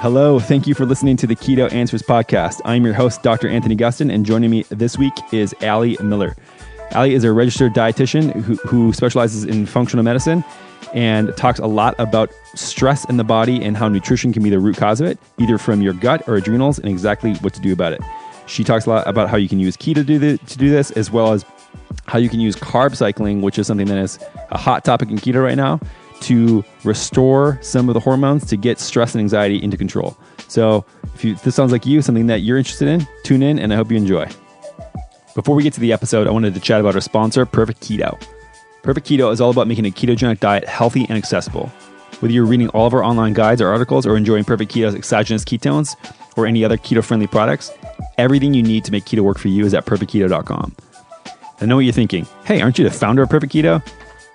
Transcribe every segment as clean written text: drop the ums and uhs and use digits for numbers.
Hello, thank you for listening to the Keto Answers podcast. I'm your host, Dr. Anthony Gustin, and joining me this week is Allie Miller. Allie is a registered dietitian who specializes in functional medicine and talks a lot about stress in the body and how nutrition can be the root cause of it, either from your gut or adrenals, and exactly what to do about it. She talks a lot about how you can use keto to do this, as well as how you can use carb cycling, which is something that is a hot topic in keto right now, to restore some of the hormones to get stress and anxiety into control. So if this sounds like something that you're interested in, tune in, and I hope you enjoy. Before we get to the episode, I wanted to chat about our sponsor, Perfect Keto. Perfect Keto is all about making a ketogenic diet healthy and accessible. Whether you're reading all of our online guides or articles or enjoying Perfect Keto's exogenous ketones or any other keto-friendly products, everything you need to make keto work for you is at perfectketo.com. I know what you're thinking. Hey, aren't you the founder of Perfect Keto?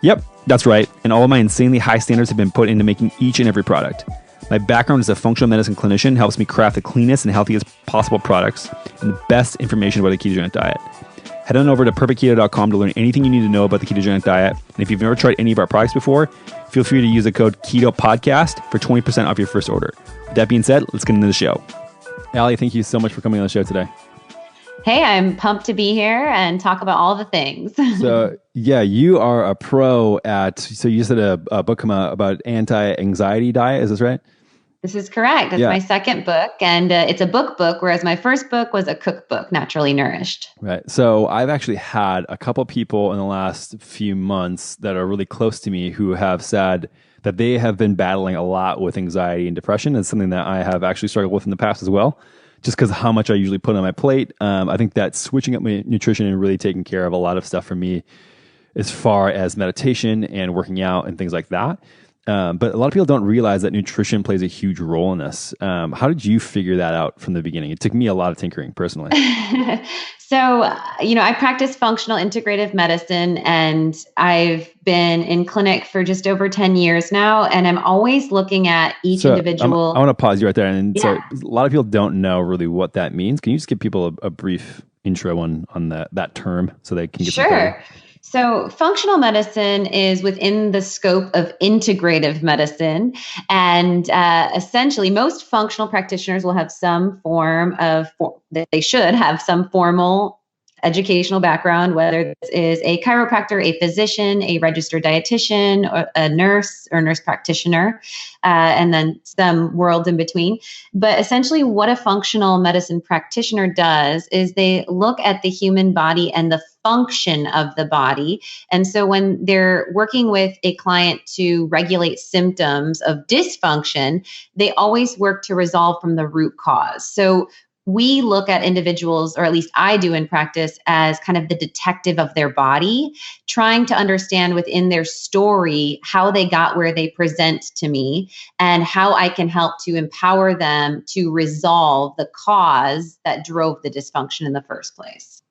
Yep, that's right. And all of my insanely high standards have been put into making each and every product. My background as a functional medicine clinician helps me craft the cleanest and healthiest possible products and the best information about a ketogenic diet. Head on over to perfectketo.com to learn anything you need to know about the ketogenic diet. And if you've never tried any of our products before, feel free to use the code KETOPODCAST for 20% off your first order. With that being said, let's get into the show. Allie, thank you so much for coming on the show today. Hey, I'm pumped to be here and talk about all the things. So, yeah, you are a pro so you just had a book come out about anti-anxiety diet. Is this right? This is correct. It's my second book, and it's a book, whereas my first book was a cookbook, Naturally Nourished. Right. So I've actually had a couple people in the last few months that are really close to me who have said that they have been battling a lot with anxiety and depression. It's something that I have actually struggled with in the past as well, just because of how much I usually put on my plate. I think that switching up my nutrition and really taking care of a lot of stuff for me as far as meditation and working out and things like that. But a lot of people don't realize that nutrition plays a huge role in this. How did you figure that out from the beginning? It took me a lot of tinkering personally. So, I practice functional integrative medicine, and I've been in clinic for just over 10 years now. And I'm always looking at each individual. I want to pause you right there. And so a lot of people don't know really what that means. Can you just give people a brief intro on that term so they can get some clarity? So functional medicine is within the scope of integrative medicine. And essentially, most functional practitioners will have some form of, they should have some formal educational background, whether this is a chiropractor, a physician, a registered dietitian, or a nurse or nurse practitioner, and then some worlds in between. But essentially what a functional medicine practitioner does is they look at the human body and the function of the body. And so when they're working with a client to regulate symptoms of dysfunction, they always work to resolve from the root cause. So we look at individuals, or at least I do in practice, as kind of the detective of their body, trying to understand within their story how they got where they present to me and how I can help to empower them to resolve the cause that drove the dysfunction in the first place.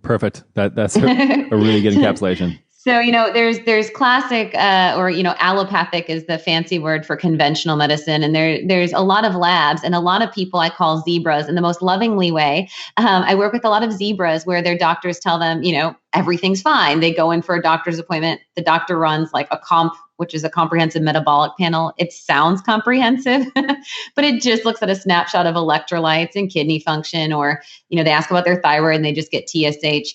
Perfect. That's a really good encapsulation. So, there's classic or allopathic is the fancy word for conventional medicine. And there's a lot of labs and a lot of people I call zebras in the most lovingly way. I work with a lot of zebras where their doctors tell them, everything's fine. They go in for a doctor's appointment. The doctor runs like a comp, which is a comprehensive metabolic panel. It sounds comprehensive, but it just looks at a snapshot of electrolytes and kidney function, or, they ask about their thyroid and they just get TSH.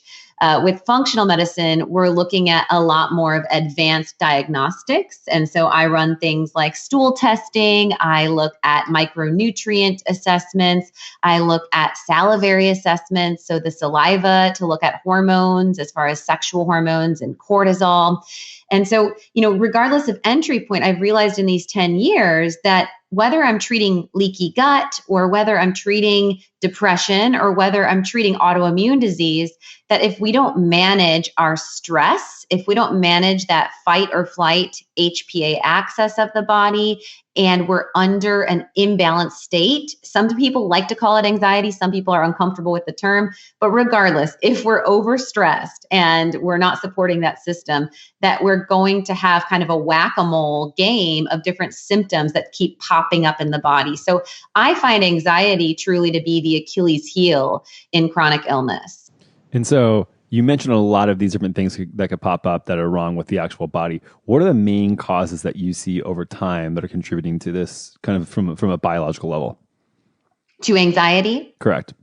With functional medicine, we're looking at a lot more of advanced diagnostics. And so I run things like stool testing. I look at micronutrient assessments. I look at salivary assessments. So the saliva to look at hormones as far as sexual hormones and cortisol. And so, regardless of entry point, I've realized in these 10 years that whether I'm treating leaky gut or whether I'm treating depression or whether I'm treating autoimmune disease, that if we don't manage our stress, if we don't manage that fight or flight HPA axis of the body, and we're under an imbalanced state, some people like to call it anxiety. Some people are uncomfortable with the term. But regardless, if we're overstressed and we're not supporting that system, that we're going to have kind of a whack-a-mole game of different symptoms that keep popping up in the body. So I find anxiety truly to be the Achilles heel in chronic illness. And so You mentioned a lot of these different things that could pop up that are wrong with the actual body. What are the main causes that you see over time that are contributing to this kind of from a biological level? To anxiety? Correct.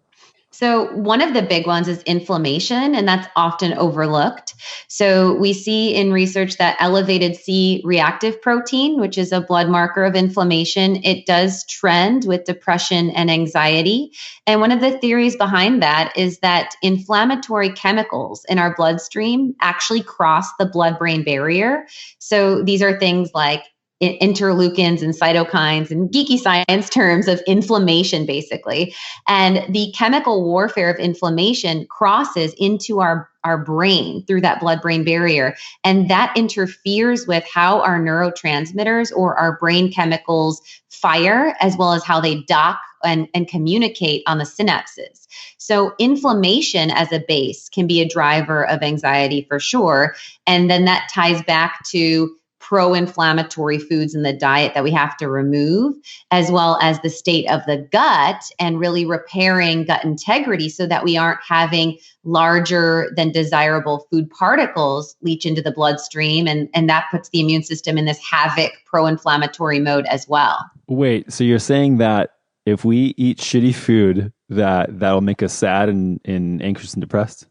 So one of the big ones is inflammation, and that's often overlooked. So we see in research that elevated C-reactive protein, which is a blood marker of inflammation, it does trend with depression and anxiety. And one of the theories behind that is that inflammatory chemicals in our bloodstream actually cross the blood-brain barrier. So these are things like interleukins and cytokines and geeky science terms of inflammation, basically. And the chemical warfare of inflammation crosses into our brain through that blood-brain barrier. And that interferes with how our neurotransmitters or our brain chemicals fire, as well as how they dock and communicate on the synapses. So inflammation as a base can be a driver of anxiety for sure. And then that ties back to pro-inflammatory foods in the diet that we have to remove, as well as the state of the gut and really repairing gut integrity so that we aren't having larger than desirable food particles leach into the bloodstream. And that puts the immune system in this havoc pro-inflammatory mode as well. Wait, so you're saying that if we eat shitty food, that'll make us sad and anxious and depressed?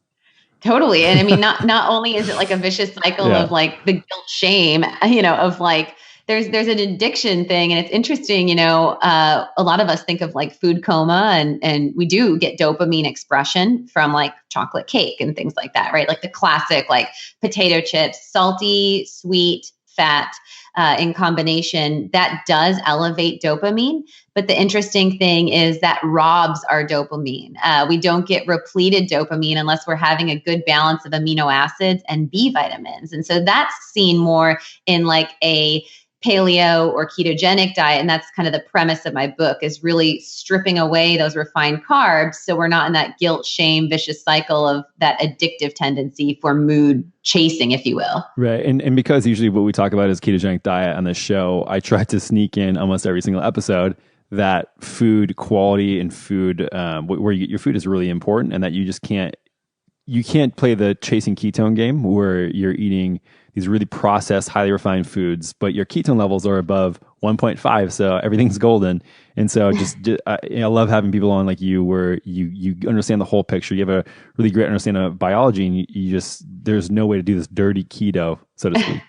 Totally. And I mean, not only is it like a vicious cycle of like the guilt, shame, of like, there's an addiction thing. And it's interesting, a lot of us think of like food coma and we do get dopamine expression from like chocolate cake and things like that, right? Like the classic, like potato chips, salty, sweet, fat, in combination, that does elevate dopamine. But the interesting thing is that robs our dopamine. We don't get repleted dopamine unless we're having a good balance of amino acids and B vitamins. And so that's seen more in like a paleo or ketogenic diet. And that's kind of the premise of my book, is really stripping away those refined carbs so we're not in that guilt, shame, vicious cycle of that addictive tendency for mood chasing, if you will. Right. And because usually what we talk about is ketogenic diet on this show, I try to sneak in almost every single episode that food quality and food, where you get your food is really important, and that you just can't play the chasing ketone game where you're eating these really processed, highly refined foods, but your ketone levels are above 1.5, so everything's golden. And so I love having people on like you, where you understand the whole picture. You have a really great understanding of biology, and there's no way to do this dirty keto, so to speak.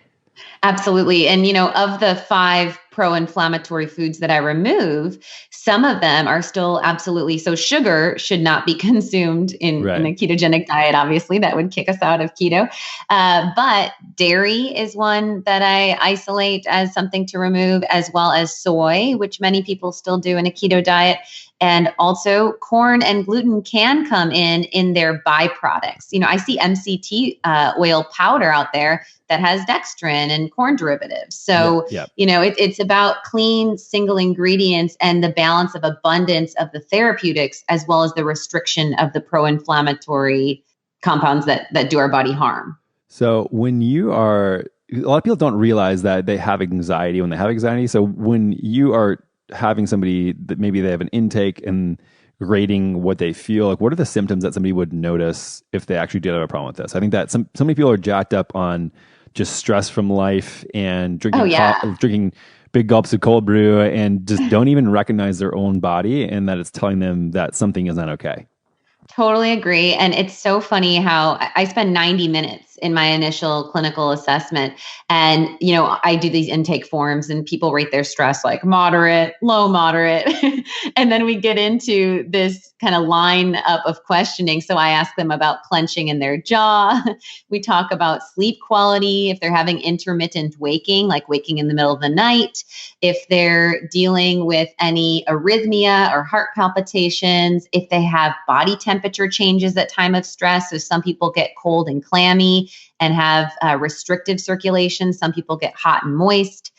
Absolutely. And, of the 5 pro-inflammatory foods that I remove, some of them are still absolutely. So sugar should not be consumed in a ketogenic diet. Obviously, that would kick us out of keto. But dairy is one that I isolate as something to remove, as well as soy, which many people still do in a keto diet. And also corn and gluten can come in their byproducts. I see MCT oil powder out there that has dextrin and corn derivatives. So, it's about clean single ingredients and the balance of abundance of the therapeutics, as well as the restriction of the pro-inflammatory compounds that do our body harm. So a lot of people don't realize that they have anxiety when they have anxiety. So when you are having somebody that maybe they have an intake and rating what they feel, like what are the symptoms that somebody would notice if they actually did have a problem with this? I think that so many people are jacked up on just stress from life and drinking big gulps of cold brew and just don't even recognize their own body and that it's telling them that something is not okay. Totally agree. And it's so funny how I spend 90 minutes in my initial clinical assessment. And, I do these intake forms and people rate their stress like moderate, low, moderate. And then we get into this kind of line up of questioning. So I ask them about clenching in their jaw. We talk about sleep quality, if they're having intermittent waking, like waking in the middle of the night, if they're dealing with any arrhythmia or heart palpitations, if they have body temperature changes at time of stress. So some people get cold and clammy and have restrictive circulation. Some people get hot and moist.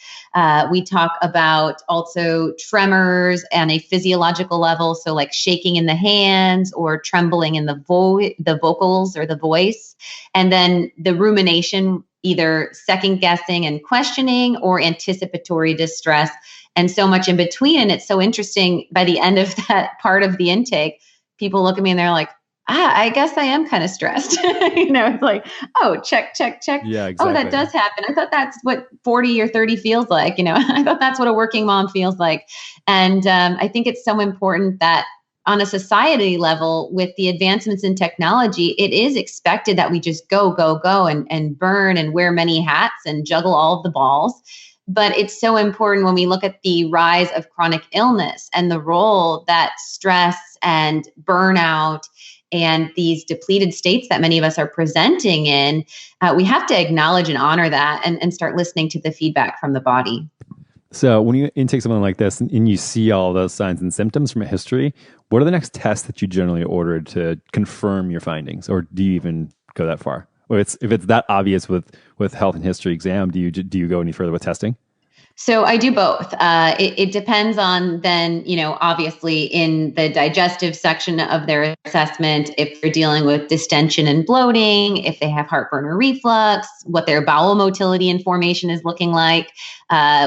We talk about also tremors and a physiological level. So like shaking in the hands or trembling in the vocals or the voice. And then the rumination, either second guessing and questioning or anticipatory distress, and so much in between. And it's so interesting, by the end of that part of the intake, people look at me and they're like, I guess I am kind of stressed. It's like, oh, check, check, check. Yeah, exactly. Oh, that does happen. I thought that's what 40 or 30 feels like. I thought that's what a working mom feels like. And I think it's so important that on a society level, with the advancements in technology, it is expected that we just go, go, go and burn and wear many hats and juggle all of the balls. But it's so important when we look at the rise of chronic illness and the role that stress and burnout and these depleted states that many of us are presenting in, we have to acknowledge and honor that and start listening to the feedback from the body. So when you intake something like this and you see all those signs and symptoms from a history, what are the next tests that you generally order to confirm your findings? Or do you even go that far? Or if it's that obvious with health and history exam, do you go any further with testing? So I do both. It depends on then, obviously in the digestive section of their assessment, if they're dealing with distension and bloating, if they have heartburn or reflux, what their bowel motility and formation is looking like.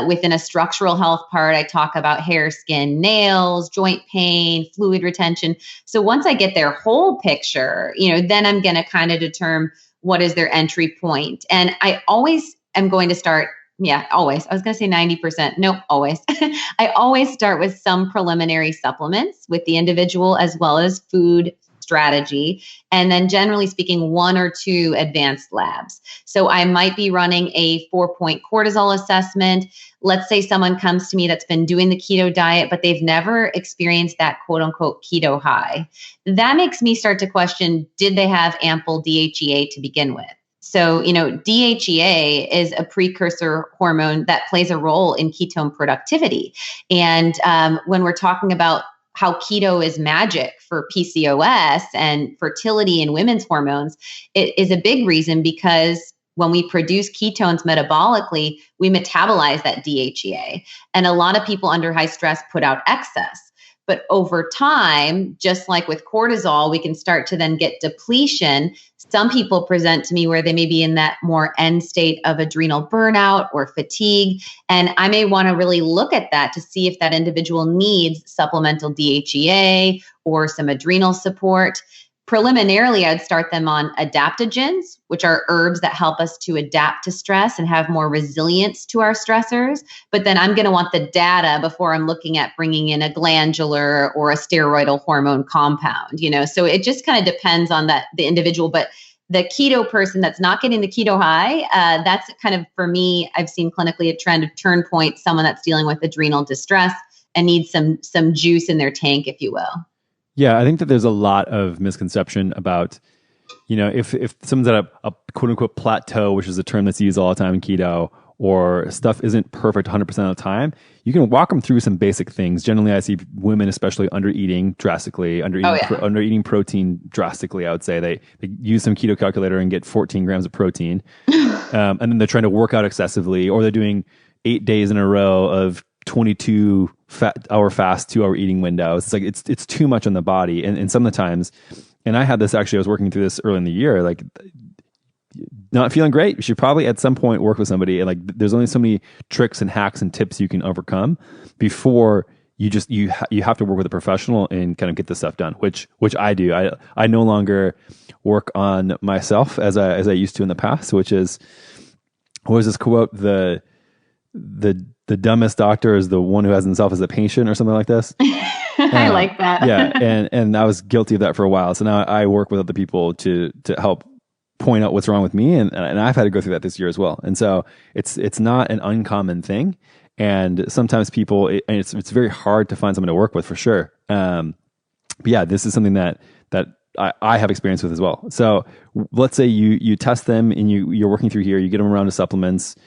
Within a structural health part, I talk about hair, skin, nails, joint pain, fluid retention. So once I get their whole picture, then I'm going to kind of determine what is their entry point. And I always am going to start. Yeah, always. I was going to say 90%. Nope, always. I always start with some preliminary supplements with the individual as well as food strategy. And then generally speaking, 1 or 2 advanced labs. So I might be running a 4-point cortisol assessment. Let's say someone comes to me that's been doing the keto diet, but they've never experienced that quote unquote keto high. That makes me start to question, did they have ample DHEA to begin with? So, DHEA is a precursor hormone that plays a role in ketone productivity. And when we're talking about how keto is magic for PCOS and fertility and women's hormones, it is a big reason because when we produce ketones metabolically, we metabolize that DHEA. And a lot of people under high stress put out excess. But over time, just like with cortisol, we can start to then get depletion. Some people present to me where they may be in that more end state of adrenal burnout or fatigue. And I may want to really look at that to see if that individual needs supplemental DHEA or some adrenal support. Preliminarily, I'd start them on adaptogens, which are herbs that help us to adapt to stress and have more resilience to our stressors. But then I'm going to want the data before I'm looking at bringing in a glandular or a steroidal hormone compound, So it just kind of depends on the individual. But the keto person that's not getting the keto high, that's kind of, for me, I've seen clinically a trend of turn point, someone that's dealing with adrenal distress and needs some juice in their tank, if you will. Yeah, I think that there's a lot of misconception about, if someone's at a quote unquote plateau, which is a term that's used all the time in keto, or stuff isn't perfect 100% of the time, you can walk them through some basic things. Generally, I see women especially undereating drastically, undereating protein drastically. I would say they use some keto calculator and get 14 grams of protein, and then they're trying to work out excessively, or they're doing 8 days in a row of 22-hour fast, 2-hour eating windows. It's like it's too much on the body, and some of the times, and I had this actually. I was working through this early in the year, like not feeling great. You should probably at some point work with somebody, and like there's only so many tricks and hacks and tips you can overcome before you have to work with a professional and kind of get this stuff done. Which I do. I no longer work on myself as I used to in the past. Which is, what was this quote? The dumbest doctor is the one who has himself as a patient, or something like this. I like that. Yeah, and I was guilty of that for a while. So now I work with other people to help point out what's wrong with me, and I've had to go through that this year as well. And so it's not an uncommon thing, and sometimes people, it's very hard to find someone to work with for sure. But yeah, this is something that I have experience with as well. So let's say you test them and you're working through here, you get them around to supplements.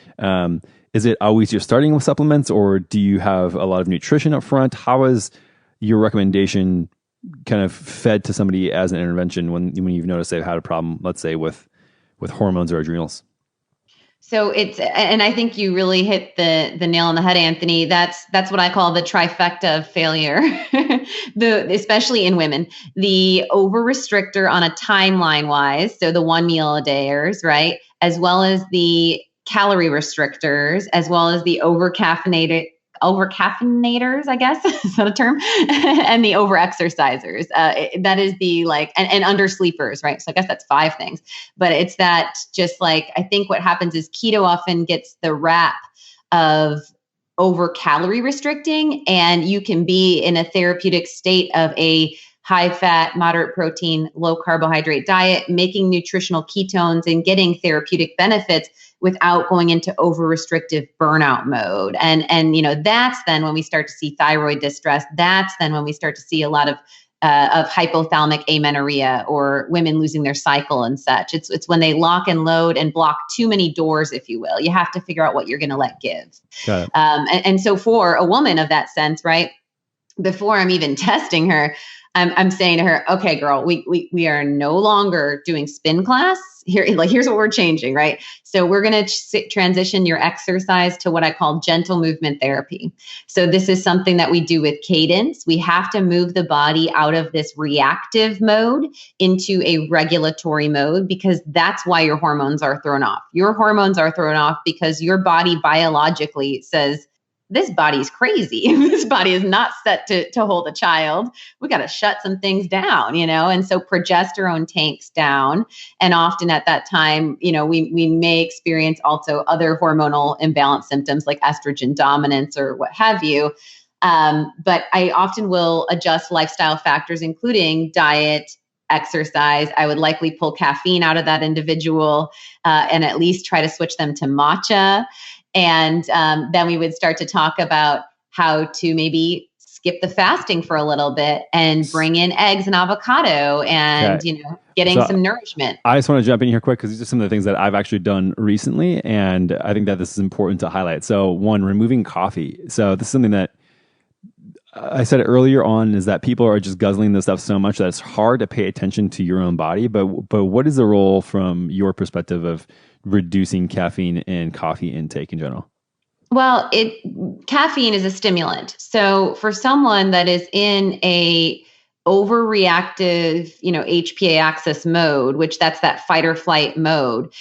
Is it always you're starting with supplements, or do you have a lot of nutrition up front? How is your recommendation kind of fed to somebody as an intervention when you've noticed they've had a problem, let's say with hormones or adrenals? So and I think you really hit the nail on the head, Anthony. That's what I call the trifecta of failure, especially in women. The over restrictor on a timeline wise, so the 1 meal a dayers, right, as well as the calorie restrictors, as well as the over caffeinated over caffeinators, I guess, is that a term? And the over exercisers. That is the like, and under sleepers, right? So I guess that's 5 things, but it's that just like, I think what happens is keto often gets the rap of over calorie restricting, and you can be in a therapeutic state of a high fat, moderate protein, low carbohydrate diet, making nutritional ketones and getting therapeutic benefits without going into over restrictive burnout mode. And that's then when we start to see thyroid distress. That's then when we start to see a lot of hypothalamic amenorrhea or women losing their cycle and such. It's when they lock and load and block too many doors, if you will. You have to figure out what you're going to let give. Got it. And so for a woman of that sense, right, before I'm even testing her, I'm saying to her, okay, girl, we are no longer doing spin class here. Like, here's what we're changing, right? So we're going to transition your exercise to what I call gentle movement therapy. So this is something that we do with cadence. We have to move the body out of this reactive mode into a regulatory mode, because that's why your hormones are thrown off. Your hormones are thrown off because your body biologically says, this body's crazy. This body is not set to hold a child. We got to shut some things down, and so progesterone tanks down. And often at that time, we may experience also other hormonal imbalance symptoms like estrogen dominance or what have you. But I often will adjust lifestyle factors, including diet, exercise. I would likely pull caffeine out of that individual and at least try to switch them to matcha. And then we would start to talk about how to maybe skip the fasting for a little bit and bring in eggs and avocado and, getting some nourishment. I just want to jump in here quick because these are some of the things that I've actually done recently. And I think that this is important to highlight. So one, removing coffee. So this is something that I said earlier on, is that people are just guzzling this stuff so much that it's hard to pay attention to your own body. But what is the role from your perspective of reducing caffeine and coffee intake in general? Well, caffeine is a stimulant. So for someone that is in a overreactive, HPA axis mode, which that's that fight or flight mode,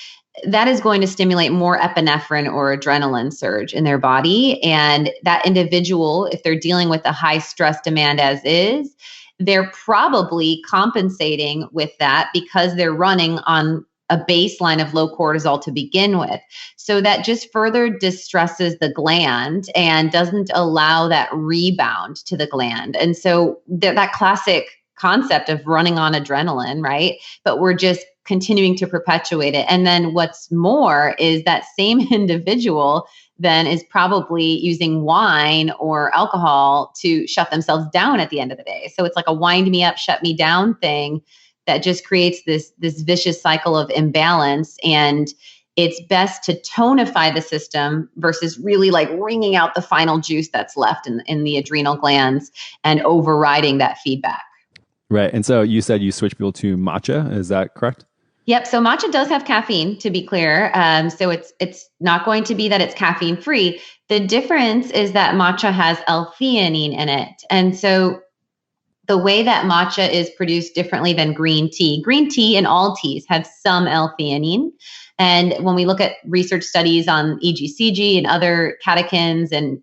that is going to stimulate more epinephrine or adrenaline surge in their body. And that individual, if they're dealing with a high stress demand as is, they're probably compensating with that because they're running on a baseline of low cortisol to begin with. So that just further distresses the gland and doesn't allow that rebound to the gland. And so that classic concept of running on adrenaline, right? But we're just continuing to perpetuate it. And then what's more is that same individual then is probably using wine or alcohol to shut themselves down at the end of the day. So it's like a wind me up, shut me down thing that just creates this vicious cycle of imbalance. And it's best to tonify the system versus really like wringing out the final juice that's left in the adrenal glands and overriding that feedback. Right. And so you said you switch people to matcha. Is that correct? Yep. So matcha does have caffeine, to be clear. So it's not going to be that it's caffeine free. The difference is that matcha has L-theanine in it. And so the way that matcha is produced differently than green tea and all teas have some L-theanine. And when we look at research studies on EGCG and other catechins and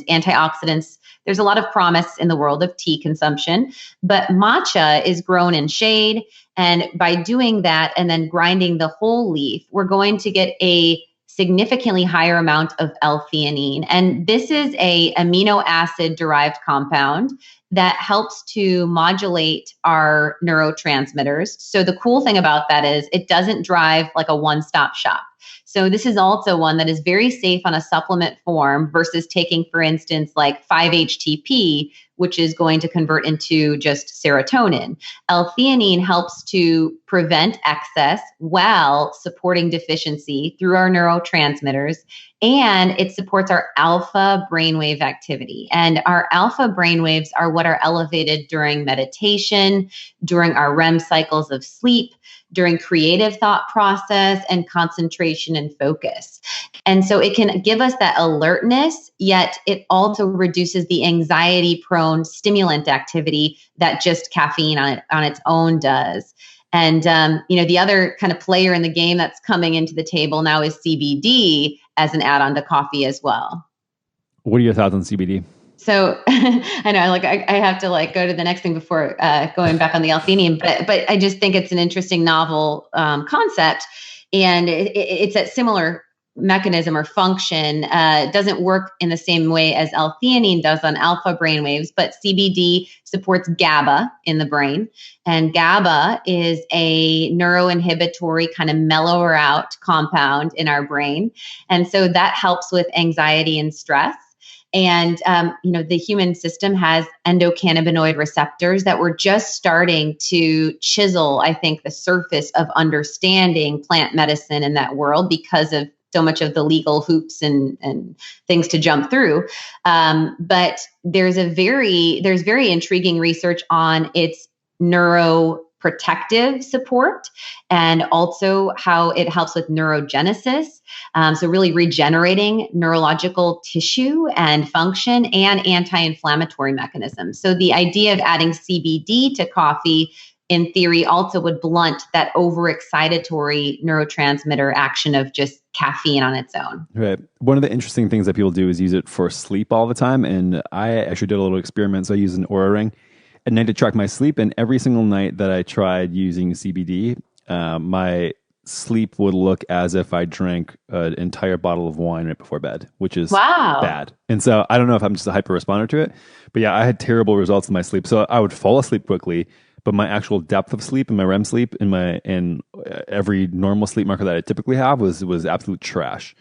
antioxidants, there's a lot of promise in the world of tea consumption. But matcha is grown in shade. And by doing that and then grinding the whole leaf, we're going to get a significantly higher amount of L-theanine. And this is a amino acid derived compound that helps to modulate our neurotransmitters. So the cool thing about that is it doesn't drive like a one-stop shop. So this is also one that is very safe on a supplement form versus taking, for instance, like 5-HTP, which is going to convert into just serotonin. L-theanine helps to prevent excess while supporting deficiency through our neurotransmitters, and it supports our alpha brainwave activity. And our alpha brainwaves are what are elevated during meditation, during our REM cycles of sleep, during creative thought process and concentration and focus. And so it can give us that alertness, yet it also reduces the anxiety-prone stimulant activity that just caffeine on its own does. And, the other kind of player in the game that's coming into the table now is CBD as an add-on to coffee as well. What are your thoughts on CBD? So I know, I have to go to the next thing before going back on the L-theanine, but I just think it's an interesting, novel concept, and it's a similar mechanism or function. It doesn't work in the same way as L-theanine does on alpha brainwaves, but CBD supports GABA in the brain, and GABA is a neuroinhibitory kind of mellower out compound in our brain, and so that helps with anxiety and stress. And, the human system has endocannabinoid receptors that we're just starting to chisel, I think, the surface of understanding plant medicine in that world because of so much of the legal hoops and things to jump through. But there's very intriguing research on its neuroprotective support and also how it helps with neurogenesis. So really regenerating neurological tissue and function and anti-inflammatory mechanisms. So the idea of adding CBD to coffee in theory also would blunt that overexcitatory neurotransmitter action of just caffeine on its own. Right. One of the interesting things that people do is use it for sleep all the time. And I actually did a little experiment. So I used an Oura ring at night to track my sleep. And every single night that I tried using CBD, my sleep would look as if I drank an entire bottle of wine right before bed, which is bad. And so I don't know if I'm just a hyper responder to it, but yeah, I had terrible results in my sleep. So I would fall asleep quickly, but my actual depth of sleep and my REM sleep and every normal sleep marker that I typically have was absolute trash.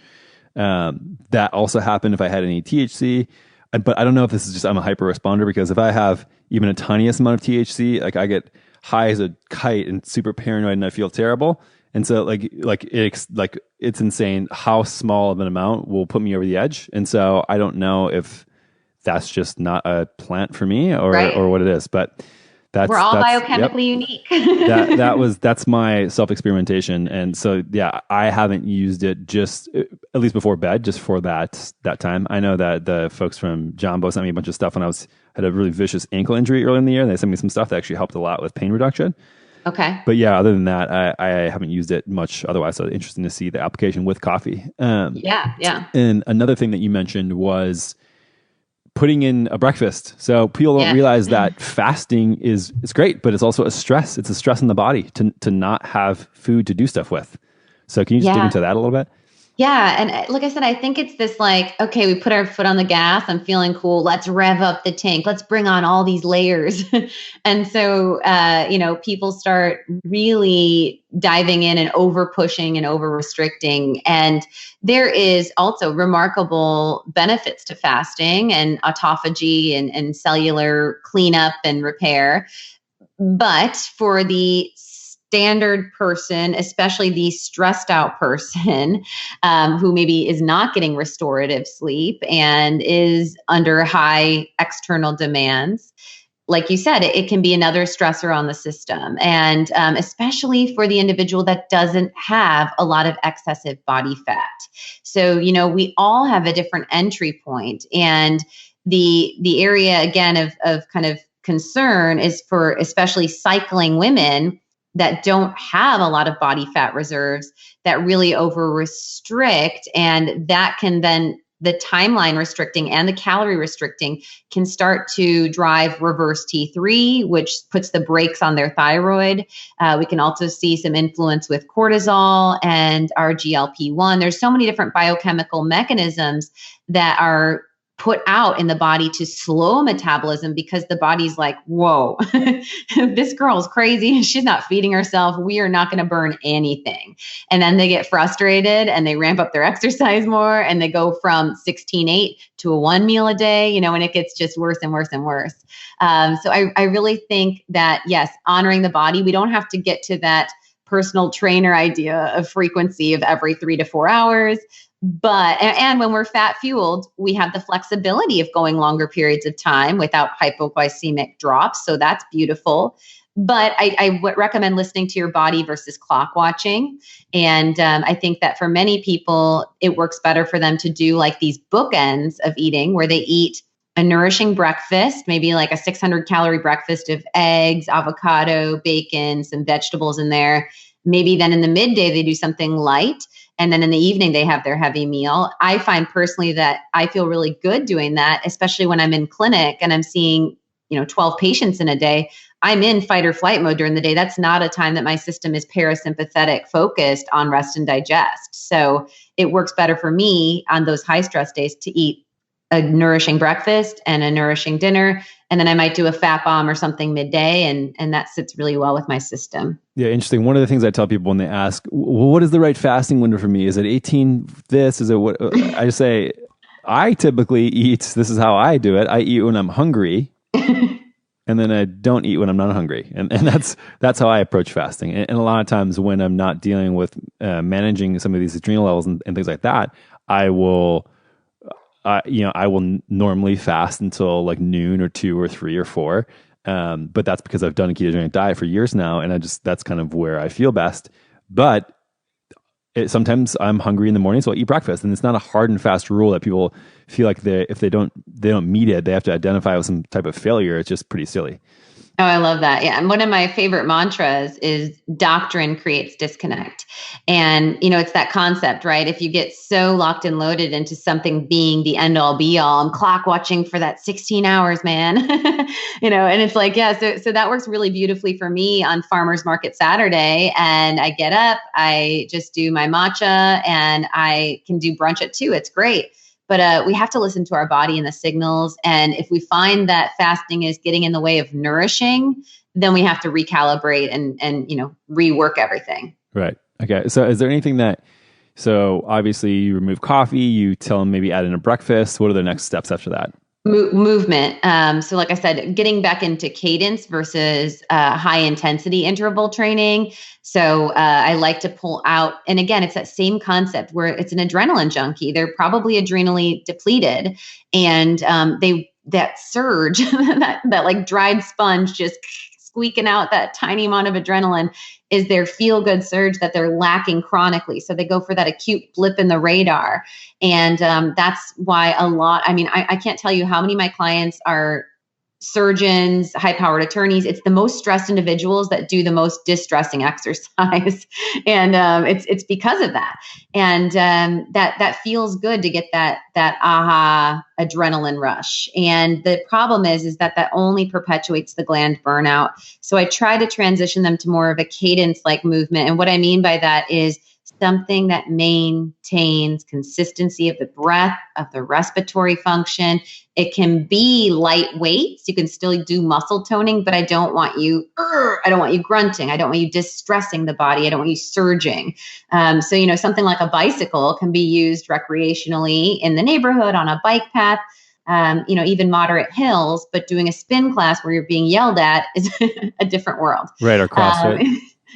That also happened if I had any THC, but I don't know if this is just I'm a hyper responder, because if I have even a tiniest amount of THC, like I get high as a kite and super paranoid and I feel terrible. And so it's insane how small of an amount will put me over the edge. And so I don't know if that's just not a plant for me or what it is, but we're all biochemically unique. That's my self-experimentation. And so, yeah, I haven't used it just at least before bed, just for that time. I know that the folks from Jumbo sent me a bunch of stuff when I had a really vicious ankle injury early in the year. And they sent me some stuff that actually helped a lot with pain reduction. Okay. But yeah, other than that, I haven't used it much otherwise. So interesting to see the application with coffee. Yeah. And another thing that you mentioned was putting in a breakfast. So people don't realize that fasting is great, but it's also a stress. It's a stress in the body to not have food to do stuff with. So can you just dig into that a little bit? Yeah. And like I said, I think it's this okay, we put our foot on the gas. I'm feeling cool. Let's rev up the tank. Let's bring on all these layers. And so, people start really diving in and over pushing and over restricting. And there is also remarkable benefits to fasting and autophagy and cellular cleanup and repair. But for the standard person, especially the stressed out person who maybe is not getting restorative sleep and is under high external demands, like you said, it can be another stressor on the system. And especially for the individual that doesn't have a lot of excessive body fat. So, we all have a different entry point. And the area, again, of kind of concern is for especially cycling women that don't have a lot of body fat reserves that really over restrict. And that can then, the timeline restricting and the calorie restricting can start to drive reverse T3, which puts the brakes on their thyroid. We can also see some influence with cortisol and our GLP-1. There's so many different biochemical mechanisms that are put out in the body to slow metabolism, because the body's like, whoa, this girl's crazy. She's not feeding herself. We are not going to burn anything. And then they get frustrated and they ramp up their exercise more, and they go from 16-8 to a 1 meal a day, and it gets just worse and worse and worse. So I really think that, yes, honoring the body, we don't have to get to that personal trainer idea of frequency of every 3 to 4 hours. But, and when we're fat fueled, we have the flexibility of going longer periods of time without hypoglycemic drops. So that's beautiful. But I would recommend listening to your body versus clock watching. And I think that for many people, it works better for them to do like these bookends of eating, where they eat a nourishing breakfast, maybe like a 600 calorie breakfast of eggs, avocado, bacon, some vegetables in there. Maybe then in the midday, they do something light. And then in the evening, they have their heavy meal. I find personally that I feel really good doing that, especially when I'm in clinic and I'm seeing, 12 patients in a day. I'm in fight or flight mode during the day. That's not a time that my system is parasympathetic focused on rest and digest. So it works better for me on those high stress days to eat a nourishing breakfast and a nourishing dinner. And then I might do a fat bomb or something midday. And that sits really well with my system. Yeah, interesting. One of the things I tell people when they ask, well, what is the right fasting window for me? Is it 18 this? Is it what? I just say, I typically eat, this is how I do it. I eat when I'm hungry. And then I don't eat when I'm not hungry. And that's how I approach fasting. And a lot of times when I'm not dealing with managing some of these adrenal levels and things like that, I will normally fast until like noon or 2 or 3 or 4. But that's because I've done a ketogenic diet for years now. And that's kind of where I feel best. But sometimes I'm hungry in the morning, so I'll eat breakfast. And it's not a hard and fast rule that people feel like if they don't meet it, they have to identify with some type of failure. It's just pretty silly. Oh, I love that. Yeah. And one of my favorite mantras is doctrine creates disconnect. And, it's that concept, right? If you get so locked and loaded into something being the end all be all, I'm clock watching for that 16 hours, man, and it's like, yeah, so that works really beautifully for me on Farmers Market Saturday. And I get up, I just do my matcha and I can do brunch at 2. It's great. But we have to listen to our body and the signals. And if we find that fasting is getting in the way of nourishing, then we have to recalibrate and rework everything. Right. Okay. So is there anything so obviously you remove coffee, you tell them maybe add in a breakfast. What are the next steps after that? Movement. So like I said, getting back into cadence versus high intensity interval training. So I like to pull out, and again, it's that same concept where it's an adrenaline junkie. They're probably adrenally depleted, and that surge, that like dried sponge just squeaking out that tiny amount of adrenaline is their feel-good surge that they're lacking chronically. So they go for that acute blip in the radar. And that's why I can't tell you how many of my clients are surgeons, high-powered attorneys. It's the most stressed individuals that do the most distressing exercise. And it's because of that. And that feels good to get that aha adrenaline rush. And the problem is that only perpetuates the gland burnout. So I try to transition them to more of a cadence-like movement. And what I mean by that is something that maintains consistency of the breath, of the respiratory function. It can be lightweight, so you can still do muscle toning, but I don't want you grunting. I don't want you distressing the body. I don't want you surging. So something like a bicycle can be used recreationally in the neighborhood on a bike path. Even moderate hills, but doing a spin class where you're being yelled at is a different world. Right, or CrossFit.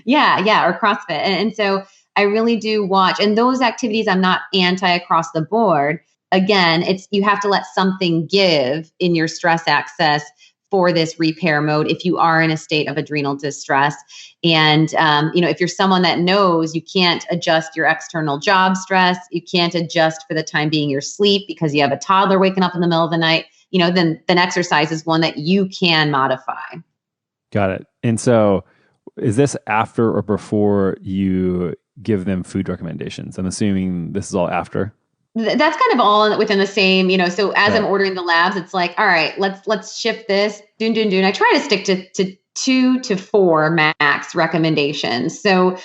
Or CrossFit. And so I really do watch, and those activities I'm not anti across the board. Again, you have to let something give in your stress access for this repair mode if you are in a state of adrenal distress. And, if you're someone that knows you can't adjust your external job stress, you can't adjust for the time being your sleep because you have a toddler waking up in the middle of the night, then exercise is one that you can modify. Got it. And so is this after or before you give them food recommendations? I'm assuming this is all after. That's kind of all within the same, so as I'm ordering the labs, it's like, all right, let's shift this. Doon. I try to stick to 2 to 4 max recommendations. So,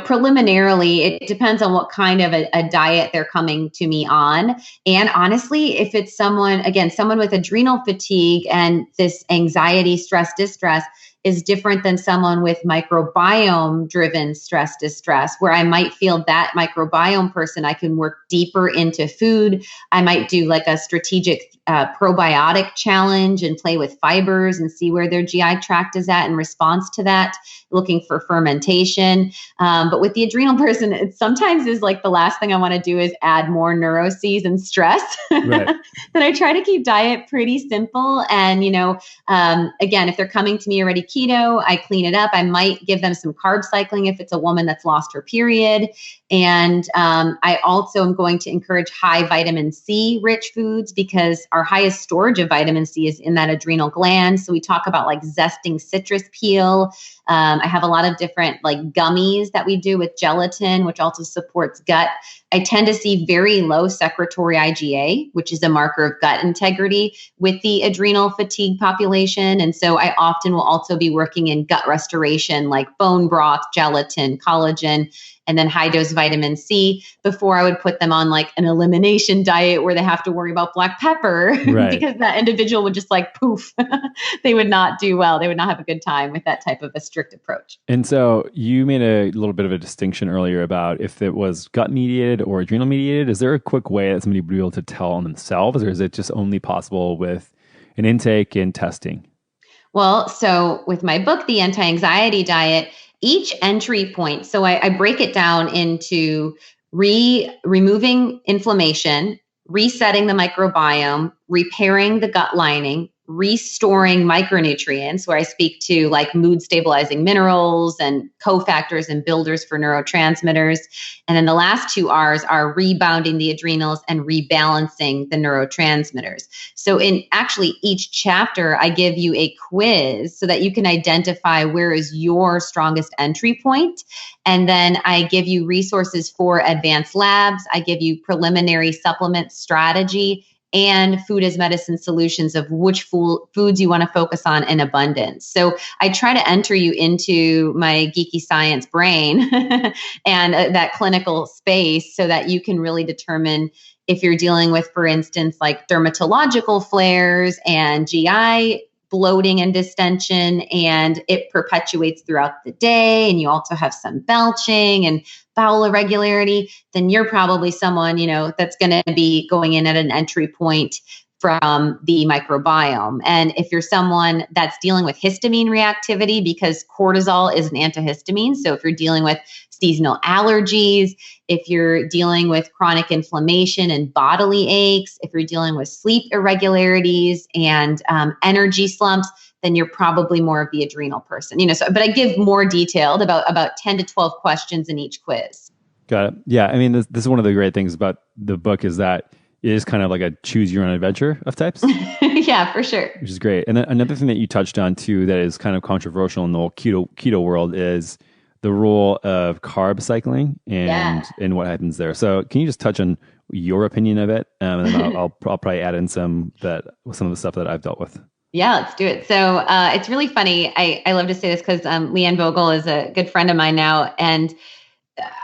preliminarily, it depends on what kind of a diet they're coming to me on. And honestly, if it's someone with adrenal fatigue and this anxiety, stress, distress, is different than someone with microbiome driven stress distress, where I might feel that microbiome person, I can work deeper into food. I might do like a strategic probiotic challenge and play with fibers and see where their GI tract is at in response to that, looking for fermentation. But with the adrenal person, it sometimes is like the last thing I want to do is add more neuroses and stress. Right. Then I try to keep diet pretty simple. And, again, if they're coming to me already keto, I clean it up. I might give them some carb cycling if it's a woman that's lost her period. And I also am going to encourage high vitamin C rich foods because our highest storage of vitamin C is in that adrenal gland. So we talk about like zesting citrus peel. I have a lot of different like gummies that we do with gelatin, which also supports gut. I tend to see very low secretory IgA, which is a marker of gut integrity with the adrenal fatigue population. And so I often will also be working in gut restoration, like bone broth, gelatin, collagen, and then high dose vitamin C before I would put them on like an elimination diet where they have to worry about black pepper because that individual would just like poof, they would not do well. They would not have a good time with that type of a strict approach. And so you made a little bit of a distinction earlier about if it was gut mediated or adrenal mediated. Is there a quick way that somebody would be able to tell on themselves, or is it just only possible with an intake and testing? Well, so with my book, The Anti-Anxiety Diet, each entry point, so I break it down into removing inflammation, resetting the microbiome, repairing the gut lining, restoring micronutrients, where I speak to like mood stabilizing minerals and cofactors and builders for neurotransmitters. And then the last two R's are rebounding the adrenals and rebalancing the neurotransmitters. So in actually each chapter, I give you a quiz so that you can identify where is your strongest entry point. And then I give you resources for advanced labs. I give you preliminary supplement strategy and food as medicine solutions of which foods you want to focus on in abundance. So I try to enter you into my geeky science brain and that clinical space so that you can really determine if you're dealing with, for instance, like dermatological flares and GI bloating and distension, and it perpetuates throughout the day, and you also have some belching and bowel irregularity, then you're probably someone, that's going to be going in at an entry point from the microbiome. And if you're someone that's dealing with histamine reactivity, because cortisol is an antihistamine, so if you're dealing with seasonal allergies, if you're dealing with chronic inflammation and bodily aches, if you're dealing with sleep irregularities and energy slumps, then you're probably more of the adrenal person. But I give more detailed about 10 to 12 questions in each quiz. Got it. Yeah. I mean, this is one of the great things about the book is that it is kind of like a choose your own adventure of types. Yeah, for sure. Which is great. And then another thing that you touched on too that is kind of controversial in the whole keto world is the role of carb cycling and what happens there. So can you just touch on your opinion of it? And then I'll probably add in some of the stuff that I've dealt with. Yeah, let's do it. So it's really funny. I love to say this because Leanne Vogel is a good friend of mine now. And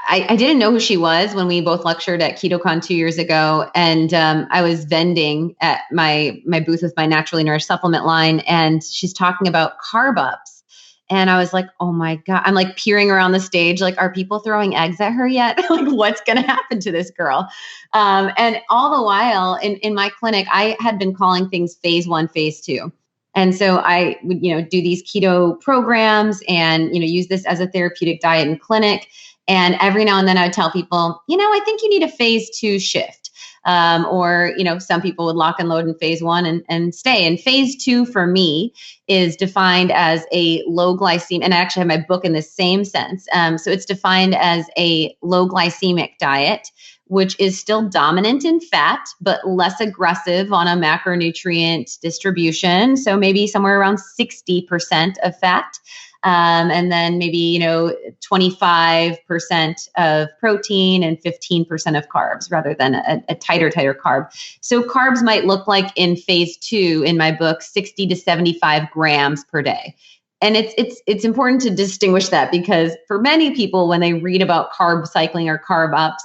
I didn't know who she was when we both lectured at KetoCon 2 years ago. And I was vending at my booth with my naturally nourished supplement line. And she's talking about carb ups. And I was like, oh my God, I'm like peering around the stage. Like, are people throwing eggs at her yet? Like, what's going to happen to this girl? And all the while in my clinic, I had been calling things phase 1, phase 2. And so I would, do these keto programs and, use this as a therapeutic diet in clinic. And every now and then I would tell people, I think you need a phase 2 shift. Or some people would lock and load in phase 1 and stay. And phase 2 for me is defined as a low glycemic, and I actually have my book in the same sense. So it's defined as a low glycemic diet, which is still dominant in fat, but less aggressive on a macronutrient distribution. So maybe somewhere around 60% of fat. And then maybe, 25% of protein and 15% of carbs rather than a tighter carb. So carbs might look like in phase 2 in my book, 60 to 75 grams per day. And it's important to distinguish that because for many people, when they read about carb cycling or carb ups,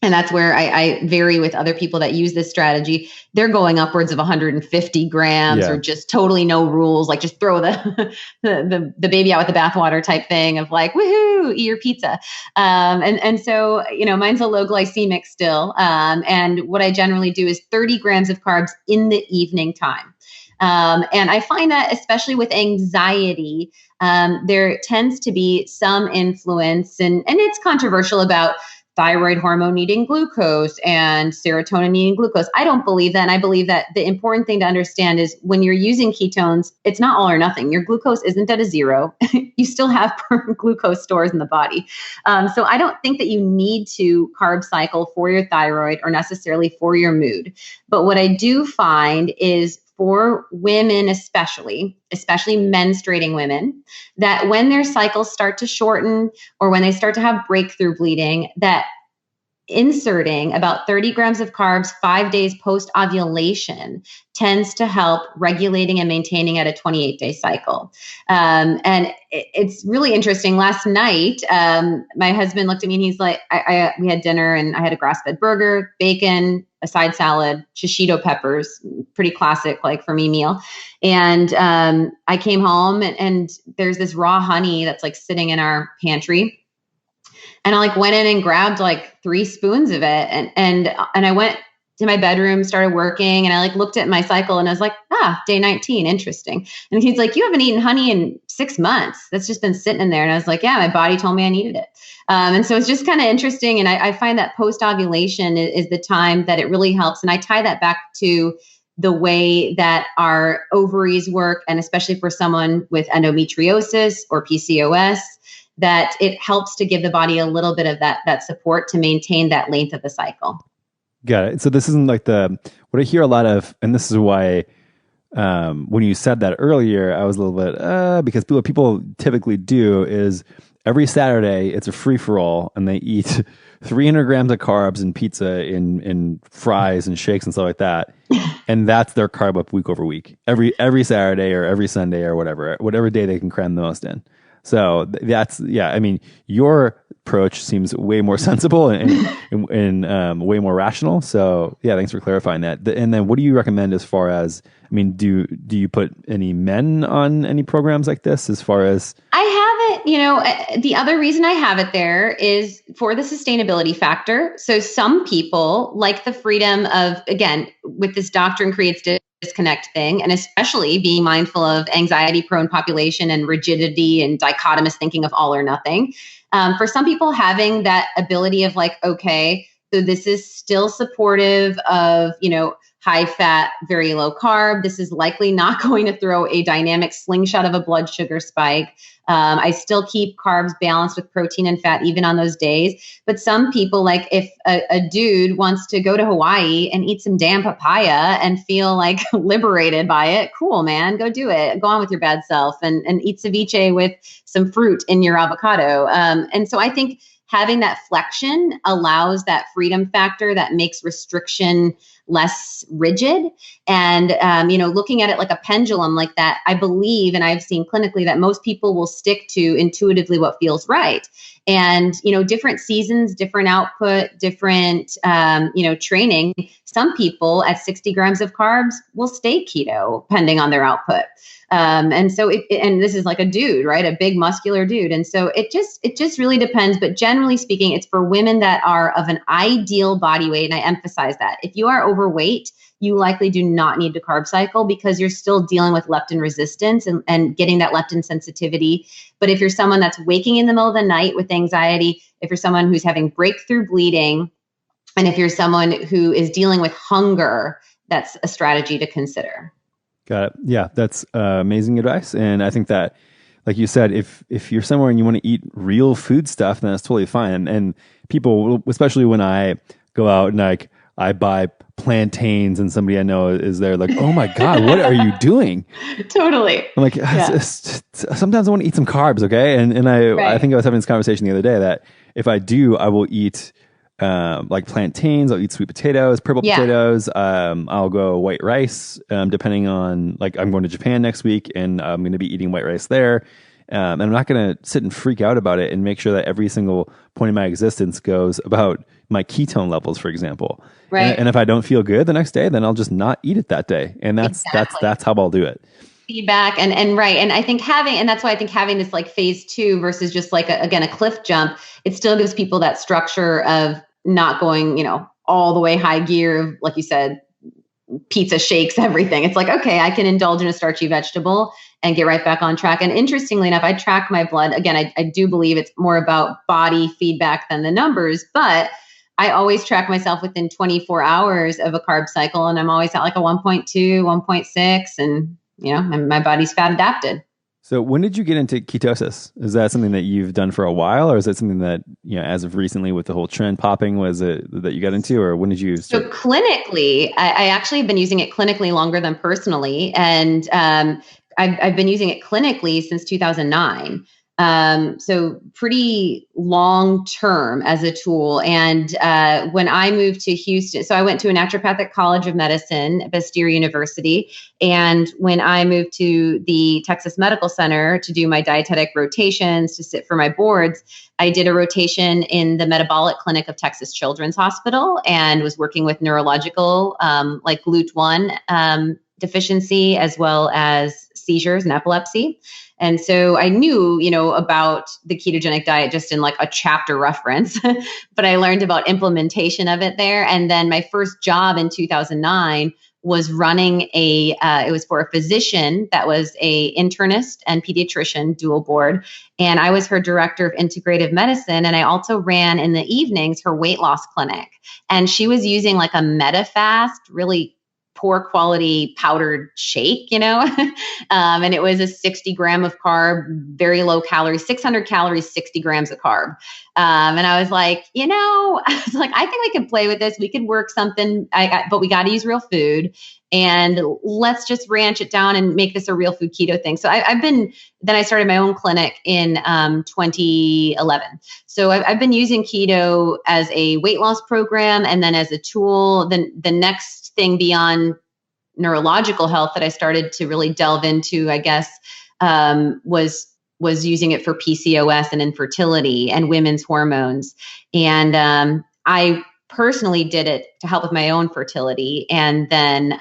and that's where I vary with other people that use this strategy. They're going upwards of 150 grams or just totally no rules, like just throw the baby out with the bathwater type thing of like, woohoo, eat your pizza. And so, mine's a low glycemic still. And what I generally do is 30 grams of carbs in the evening time. And I find that especially with anxiety, there tends to be some influence and it's controversial about thyroid hormone needing glucose and serotonin needing glucose. I don't believe that. And I believe that the important thing to understand is when you're using ketones, it's not all or nothing. Your glucose isn't at a zero. You still have glucose stores in the body. So I don't think that you need to carb cycle for your thyroid or necessarily for your mood. But what I do find is for women, especially menstruating women, that when their cycles start to shorten or when they start to have breakthrough bleeding, that inserting about 30 grams of carbs 5 days post-ovulation tends to help regulating and maintaining at a 28-day cycle. And it's really interesting. Last night, my husband looked at me and he's like, we had dinner and I had a grass-fed burger, bacon, a side salad, shishito peppers, pretty classic, like for me meal. And I came home and there's this raw honey that's like sitting in our pantry. And I like went in and grabbed like 3 spoons of it. And I went to my bedroom, started working, and I like looked at my cycle and I was like, day 19, interesting. And he's like, you haven't eaten honey in 6 months. That's just been sitting in there. And I was like, yeah, my body told me I needed it. And so it's just kind of interesting. And I find that post-ovulation is the time that it really helps. And I tie that back to the way that our ovaries work, and especially for someone with endometriosis or PCOS, that it helps to give the body a little bit of that support to maintain that length of the cycle. Got it. So this isn't like what I hear a lot of, and this is why when you said that earlier, I was a little bit, because what people typically do is every Saturday it's a free-for-all and they eat 300 grams of carbs and pizza in fries and shakes and stuff like that. And that's their carb up week over week, every Saturday or every Sunday or whatever day they can cram the most in. So that's, I mean, your approach seems way more sensible and way more rational. So yeah, thanks for clarifying that. And then what do you recommend as far as, I mean, do you put any men on any programs like this as far as? I have it, the other reason I have it there is for the sustainability factor. So some people like the freedom of, again, with this doctrine creates disconnect thing, and especially being mindful of anxiety prone population and rigidity and dichotomous thinking of all or nothing. For some people, having that ability of like, okay, so this is still supportive of, high fat, very low carb. This is likely not going to throw a dynamic slingshot of a blood sugar spike. I still keep carbs balanced with protein and fat even on those days. But some people, like if a dude wants to go to Hawaii and eat some damn papaya and feel like liberated by it, cool, man, go do it. Go on with your bad self and eat ceviche with some fruit in your avocado. And so I think having that flexion allows that freedom factor that makes restriction less rigid. And, looking at it like a pendulum like that, I believe, and I've seen clinically that most people will stick to intuitively what feels right. And, different seasons, different output, different, training. Some people at 60 grams of carbs will stay keto depending on their output. And so and this is like a dude, right? A big muscular dude. And so it just really depends. But generally speaking, it's for women that are of an ideal body weight. And I emphasize that if you are overweight, you likely do not need to carb cycle because you're still dealing with leptin resistance and getting that leptin sensitivity. But if you're someone that's waking in the middle of the night with anxiety, if you're someone who's having breakthrough bleeding, and if you're someone who is dealing with hunger, that's a strategy to consider. Got it. Yeah, that's amazing advice. And I think that, like you said, if you're somewhere and you want to eat real food stuff, then that's totally fine. And people, especially when I go out and like I buy plantains and somebody I know is there like, oh my God, what are you doing? Totally. I'm like, sometimes I want to eat some carbs, okay? And I think I was having this conversation the other day that if I do, I will eat like plantains, I'll eat sweet potatoes, purple potatoes. I'll go white rice, depending on, like, I'm going to Japan next week and I'm going to be eating white rice there. And I'm not going to sit and freak out about it and make sure that every single point in my existence goes about my ketone levels, for example. Right. And if I don't feel good the next day, then I'll just not eat it that day. And that's how I'll do it. Feedback and right. And I think that's why I think having this like phase 2 versus just like a cliff jump, it still gives people that structure of not going, all the way high gear, like you said, pizza shakes, everything. It's like, okay, I can indulge in a starchy vegetable and get right back on track. And interestingly enough, I track my blood. Again, I do believe it's more about body feedback than the numbers, but I always track myself within 24 hours of a carb cycle. And I'm always at like a 1.2, 1.6, and my body's fat adapted. So when did you get into ketosis? Is that something that you've done for a while, or is that something that, as of recently with the whole trend popping, was it that you got into, or when did you start? So clinically, I actually have been using it clinically longer than personally. And I've been using it clinically since 2009. So pretty long term as a tool. And when I moved to Houston, so I went to a naturopathic college of medicine at Bastyr University. And when I moved to the Texas Medical Center to do my dietetic rotations, to sit for my boards, I did a rotation in the metabolic clinic of Texas Children's Hospital and was working with neurological, like GLUT1 deficiency, as well as seizures and epilepsy. And so I knew, about the ketogenic diet just in like a chapter reference, but I learned about implementation of it there. And then my first job in 2009 was running it was for a physician that was a internist and pediatrician dual board. And I was her director of integrative medicine. And I also ran in the evenings her weight loss clinic. And she was using like a MetaFast, really poor quality powdered shake, and it was a 60 gram of carb, very low calories, 600 calories, 60 grams of carb. And I was like, I think we could play with this. We could work something, but we got to use real food, and let's just ranch it down and make this a real food keto thing. So then I started my own clinic in 2011. So I've been using keto as a weight loss program and then as a tool. Then the next thing beyond neurological health that I started to really delve into, I guess, was using it for PCOS and infertility and women's hormones. And I personally did it to help with my own fertility, and then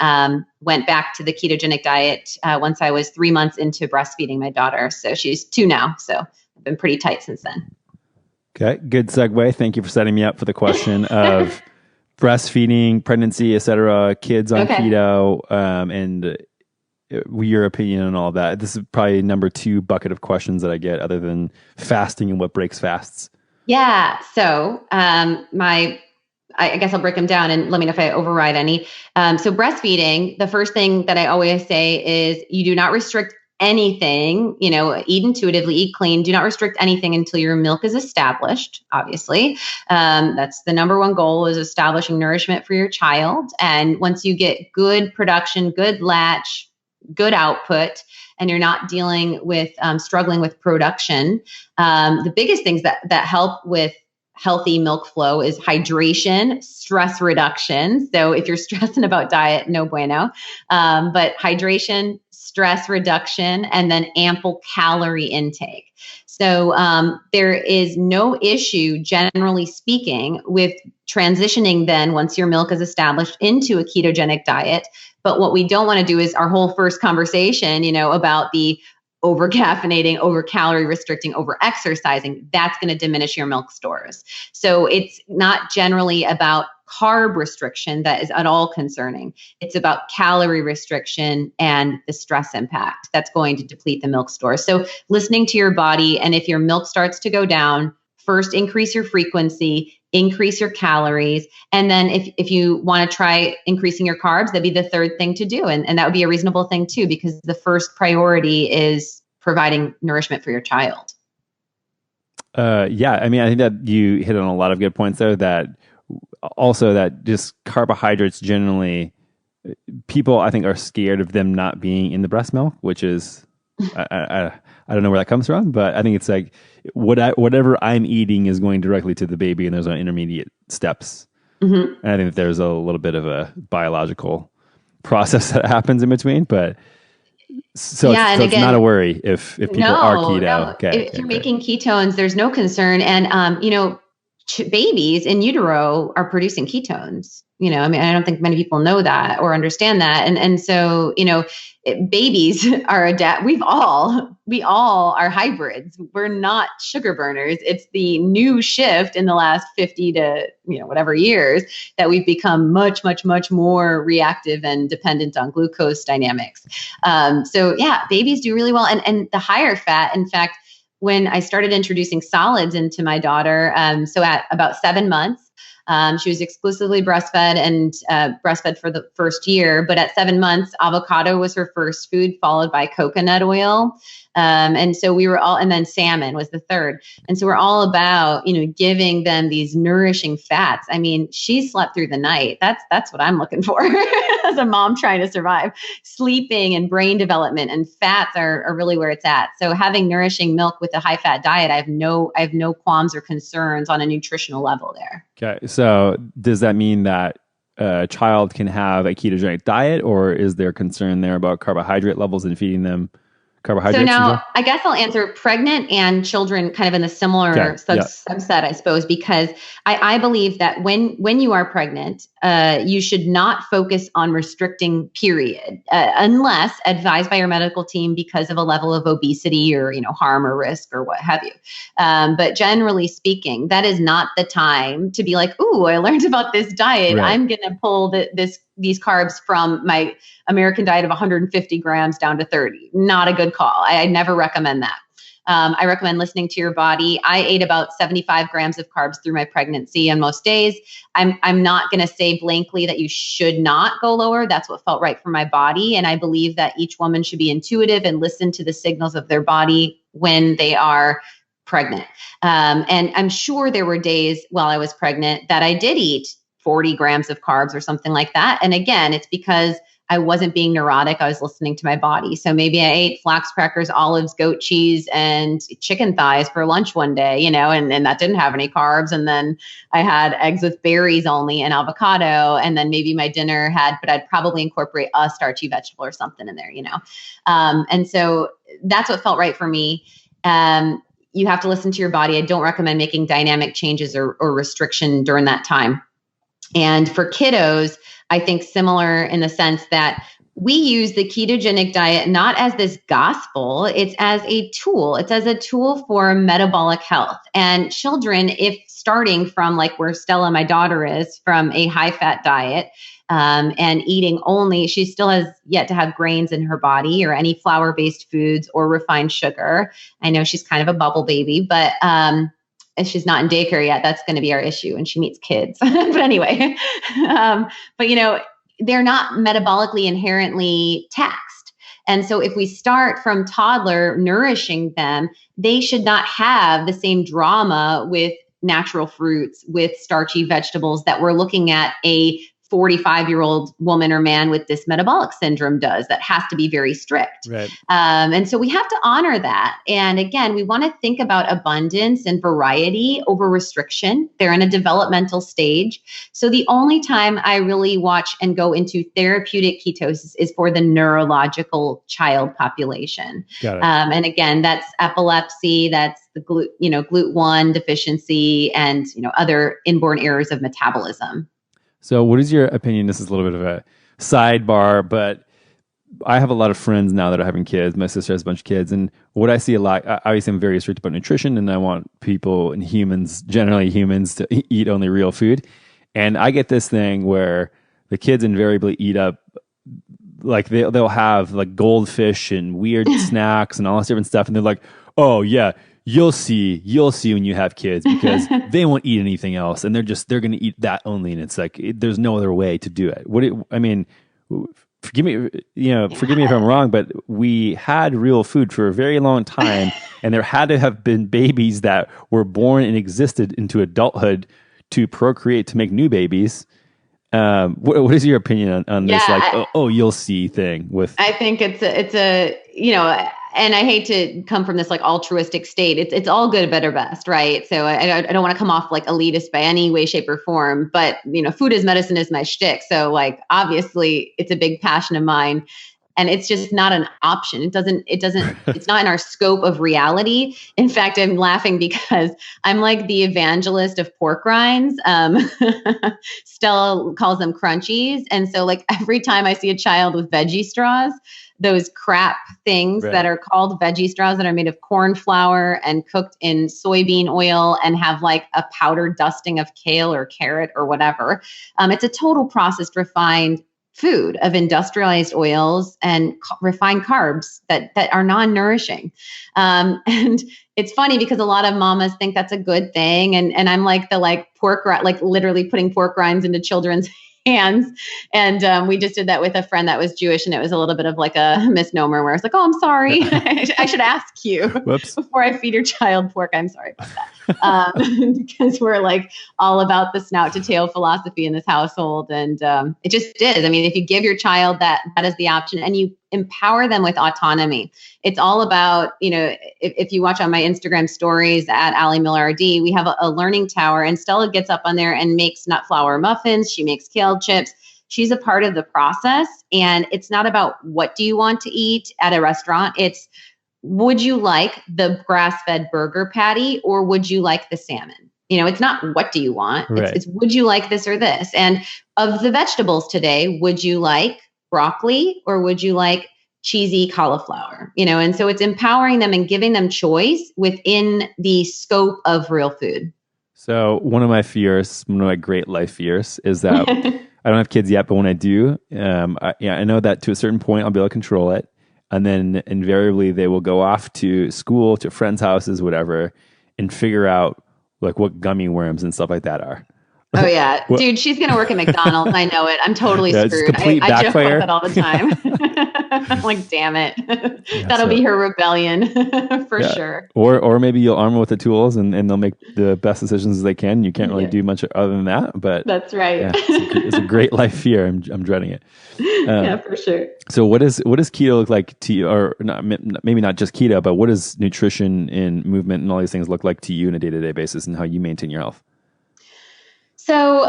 went back to the ketogenic diet once I was 3 months into breastfeeding my daughter. So she's 2 now. So I've been pretty tight since then. Okay, good segue. Thank you for setting me up for the question of breastfeeding, pregnancy, et cetera, kids on keto, and your opinion on all of that. This is probably number 2 bucket of questions that I get, other than fasting and what breaks fasts. Yeah. So I guess I'll break them down and let me know if I override any. So breastfeeding, the first thing that I always say is you do not restrict anything, eat intuitively, eat clean. Do not restrict anything until your milk is established, obviously. That's the number 1 goal, is establishing nourishment for your child. And once you get good production, good latch, good output, and you're not dealing with struggling with production, the biggest things that help with healthy milk flow is hydration, stress reduction. So if you're stressing about diet, no bueno. But hydration, stress reduction, and then ample calorie intake. So there is no issue, generally speaking, with transitioning then, once your milk is established, into a ketogenic diet. But what we don't want to do is our whole first conversation, about the over caffeinating, over calorie restricting, over exercising, that's going to diminish your milk stores. So it's not generally about carb restriction that is at all concerning. It's about calorie restriction and the stress impact that's going to deplete the milk stores. So listening to your body, and if your milk starts to go down, first increase your frequency, increase your calories. And then if you want to try increasing your carbs, that'd be the third thing to do. And that would be a reasonable thing too, because the first priority is providing nourishment for your child. Yeah. I mean, I think that you hit on a lot of good points there, that also that just carbohydrates generally, people I think are scared of them not being in the breast milk, which is, I don't know where that comes from, but I think it's like whatever I'm eating is going directly to the baby, and there's no intermediate steps. Mm-hmm. And I think that there's a little bit of a biological process that happens in between, but so it's not a worry if people are keto. No. If you're making ketones, there's no concern. And, babies in utero are producing ketones. I mean, I don't think many people know that or understand that. And so, babies are we all are hybrids. We're not sugar burners. It's the new shift in the last 50 to, whatever years that we've become much, much, much more reactive and dependent on glucose dynamics. So yeah, babies do really well. And the higher fat, in fact, when I started introducing solids into my daughter, so at about 7 months, she was exclusively breastfed and breastfed for the first year. But at 7 months, avocado was her first food, followed by coconut oil. And so we were all, and then salmon was the third. And so we're all about, giving them these nourishing fats. I mean, she slept through the night. That's what I'm looking for as a mom trying to survive. Sleeping and brain development and fats are really where it's at. So having nourishing milk with a high fat diet, I have no qualms or concerns on a nutritional level there. Okay. So does that mean that a child can have a ketogenic diet, or is there concern there about carbohydrate levels and feeding them carbohydrates? So now I guess I'll answer pregnant and children kind of in the similar subset, I suppose, because I believe that when you are pregnant, you should not focus on restricting, period, unless advised by your medical team because of a level of obesity or, harm or risk or what have you. But generally speaking, that is not the time to be like, ooh, I learned about this diet. Right. I'm going to pull these carbs from my American diet of 150 grams down to 30. Not a good call. I never recommend that. I recommend listening to your body. I ate about 75 grams of carbs through my pregnancy on most days. I'm not going to say blankly that you should not go lower. That's what felt right for my body. And I believe that each woman should be intuitive and listen to the signals of their body when they are pregnant. And I'm sure there were days while I was pregnant that I did eat 40 grams of carbs or something like that. And again, it's because I wasn't being neurotic. I was listening to my body. So maybe I ate flax crackers, olives, goat cheese, and chicken thighs for lunch one day, and that didn't have any carbs. And then I had eggs with berries only and avocado. And then maybe my dinner but I'd probably incorporate a starchy vegetable or something in there, And so that's what felt right for me. You have to listen to your body. I don't recommend making dynamic changes or restriction during that time. And for kiddos, I think similar in the sense that we use the ketogenic diet not as this gospel, it's as a tool. It's as a tool for metabolic health. And children, if starting from like where Stella, my daughter, is, from a high-fat diet and eating only, she still has yet to have grains in her body or any flour-based foods or refined sugar. I know she's kind of a bubble baby, but and she's not in daycare yet. That's going to be our issue when she meets kids. But anyway, but they're not metabolically inherently taxed. And so if we start from toddler nourishing them, they should not have the same drama with natural fruits, with starchy vegetables that we're looking at a 45-year-old woman or man with this metabolic syndrome does. That has to be very strict. Right. And so we have to honor that. And again, we want to think about abundance and variety over restriction. They're in a developmental stage. So the only time I really watch and go into therapeutic ketosis is for the neurological child population. Got it. And again, that's epilepsy, that's the GLUT1 deficiency, and other inborn errors of metabolism. So what is your opinion? This is a little bit of a sidebar, but I have a lot of friends now that are having kids. My sister has a bunch of kids. And what I see a lot, obviously I'm very strict about nutrition, and I want people and generally humans, to eat only real food. And I get this thing where the kids invariably eat up, like they'll have like goldfish and weird snacks and all this different stuff. And they're like, oh yeah, You'll see when you have kids, because they won't eat anything else, and they're going to eat that only. And it's like, there's no other way to do it. Forgive me if I'm wrong, but we had real food for a very long time, and there had to have been babies that were born and existed into adulthood to procreate, to make new babies. What is your opinion on this? You'll see thing with? I think it's a and I hate to come from this like altruistic state. It's all good, better, best, right? So I don't want to come off like elitist by any way, shape, or form. But food is medicine is my shtick. So like obviously it's a big passion of mine. And it's just not an option. It's not in our scope of reality. In fact, I'm laughing because I'm like the evangelist of pork rinds. Stella calls them crunchies. And so like every time I see a child with veggie straws, those crap things that are called veggie straws that are made of corn flour and cooked in soybean oil and have like a powdered dusting of kale or carrot or whatever. It's a total processed, refined food of industrialized oils and refined carbs that are non-nourishing. And it's funny because a lot of mamas think that's a good thing. And I'm like like literally putting pork rinds into children's hands. And we just did that with a friend that was Jewish, and it was a little bit of like a misnomer where I was like, oh, I'm sorry. I should ask you before I feed your child pork. I'm sorry about that. Because we're like all about the snout to tail philosophy in this household. And it just is. I mean, if you give your child that is the option and you empower them with autonomy, it's all about, if you watch on my Instagram stories at Ali Miller RD, we have a learning tower, and Stella gets up on there and makes nut flour muffins. She makes kale chips. She's a part of the process. And it's not about what do you want to eat at a restaurant. It's, would you like the grass-fed burger patty or would you like the salmon? It's not what do you want. Right. It's would you like this or this? And of the vegetables today, would you like broccoli or would you like cheesy cauliflower? And so it's empowering them and giving them choice within the scope of real food. So one of my great life fears is that I don't have kids yet, but when I do, I know that to a certain point I'll be able to control it. And then invariably they will go off to school, to friends' houses, whatever, and figure out like what gummy worms and stuff like that are. Oh yeah, dude, she's gonna work at McDonald's. I know it. I'm totally screwed. I joke about that all the time. I'm like, damn it, that'll be her rebellion for sure. Or maybe you'll arm her with the tools, and they'll make the best decisions as they can. You can't really do much other than that. But that's right. Yeah, it's a great life fear. I'm dreading it. Yeah, for sure. So what does keto look like to you, or not, maybe not just keto, but what does nutrition and movement and all these things look like to you on a day-to-day basis, and how you maintain your health? So,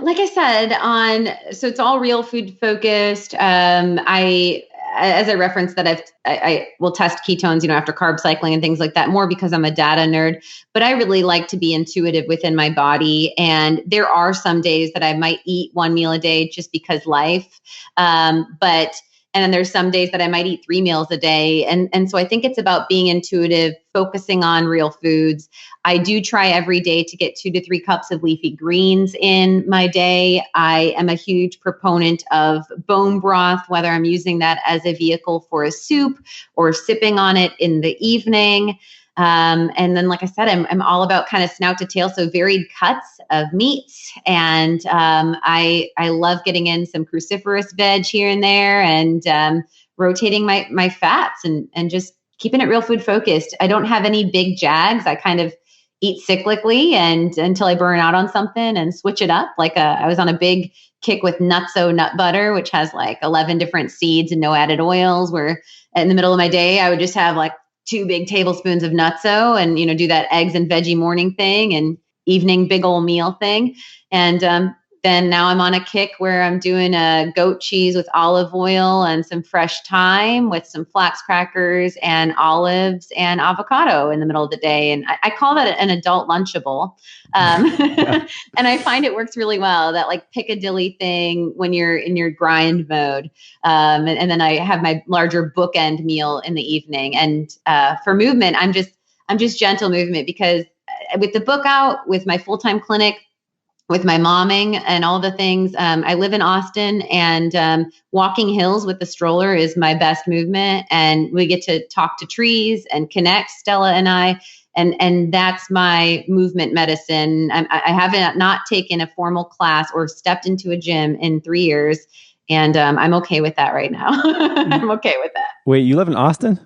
like I said, so it's all real food focused. As I referenced that I will test ketones, after carb cycling and things like that, more because I'm a data nerd, but I really like to be intuitive within my body. And there are some days that I might eat one meal a day just because life, and then there's some days that I might eat 3 meals a day. And so I think it's about being intuitive, focusing on real foods. I do try every day to get 2 to 3 cups of leafy greens in my day. I am a huge proponent of bone broth, whether I'm using that as a vehicle for a soup or sipping on it in the evening. And then, like I said, I'm all about kind of snout to tail, so varied cuts of meats. And I love getting in some cruciferous veg here and there, and rotating my fats and just keeping it real food focused. I don't have any big jags. I kind of eat cyclically and until I burn out on something and switch it up. Like I was on a big kick with Nutso nut butter, which has like 11 different seeds and no added oils, where in the middle of my day, I would just have like 2 big tablespoons of Nutso and, do that eggs and veggie morning thing and evening big old meal thing. And then now I'm on a kick where I'm doing a goat cheese with olive oil and some fresh thyme with some flax crackers and olives and avocado in the middle of the day. And I call that an adult Lunchable. And I find it works really well, that like Piccadilly thing when you're in your grind mode. And then I have my larger bookend meal in the evening. And for movement, I'm just gentle movement, because with the book out, with my full-time clinic, with my momming and all the things, I live in Austin, and walking hills with the stroller is my best movement. And we get to talk to trees and connect, Stella and I. And that's my movement medicine. I haven't not taken a formal class or stepped into a gym in 3 years. And I'm okay with that right now. I'm okay with that. Wait, you live in Austin?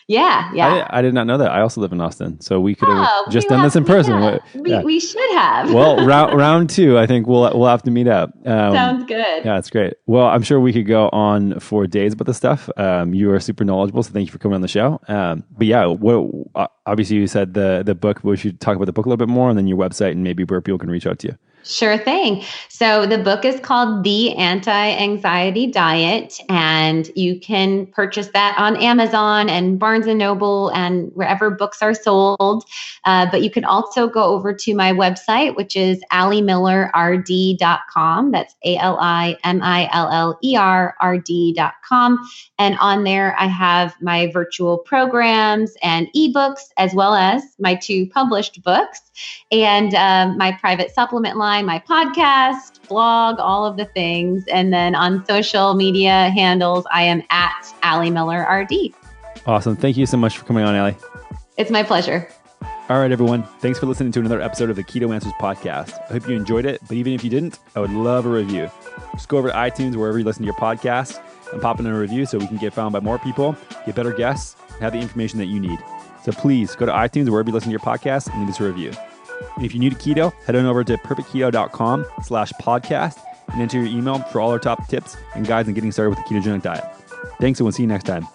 Yeah. I did not know that. I also live in Austin, so we could have just done this in person. We should have. Well, round 2, I think we'll have to meet up. Sounds good. Yeah, that's great. Well, I'm sure we could go on for days about this stuff. You are super knowledgeable, so thank you for coming on the show. But yeah, obviously you said the book. We should talk about the book a little bit more, and then your website, and maybe where people can reach out to you. Sure thing. So the book is called The Anti-Anxiety Diet, and you can purchase that on Amazon and Barnes & Noble and wherever books are sold. But you can also go over to my website, which is alimillerrd.com. That's ALIMILLERRD.com. And on there, I have my virtual programs and ebooks, as well as my 2 published books and my private supplement line, my podcast, blog, all of the things. And then on social media handles, I am at Ali Miller RD. Awesome. Thank you so much for coming on, Ali. It's my pleasure. All right, everyone. Thanks for listening to another episode of the Keto Answers podcast. I hope you enjoyed it, but even if you didn't, I would love a review. Just go over to iTunes, wherever you listen to your podcast, and pop in a review so we can get found by more people, get better guests, and have the information that you need. So please go to iTunes, wherever you listen to your podcast, and leave us a review. And if you're new to keto, head on over to perfectketo.com/podcast and enter your email for all our top tips and guides on getting started with the ketogenic diet. Thanks, and we'll see you next time.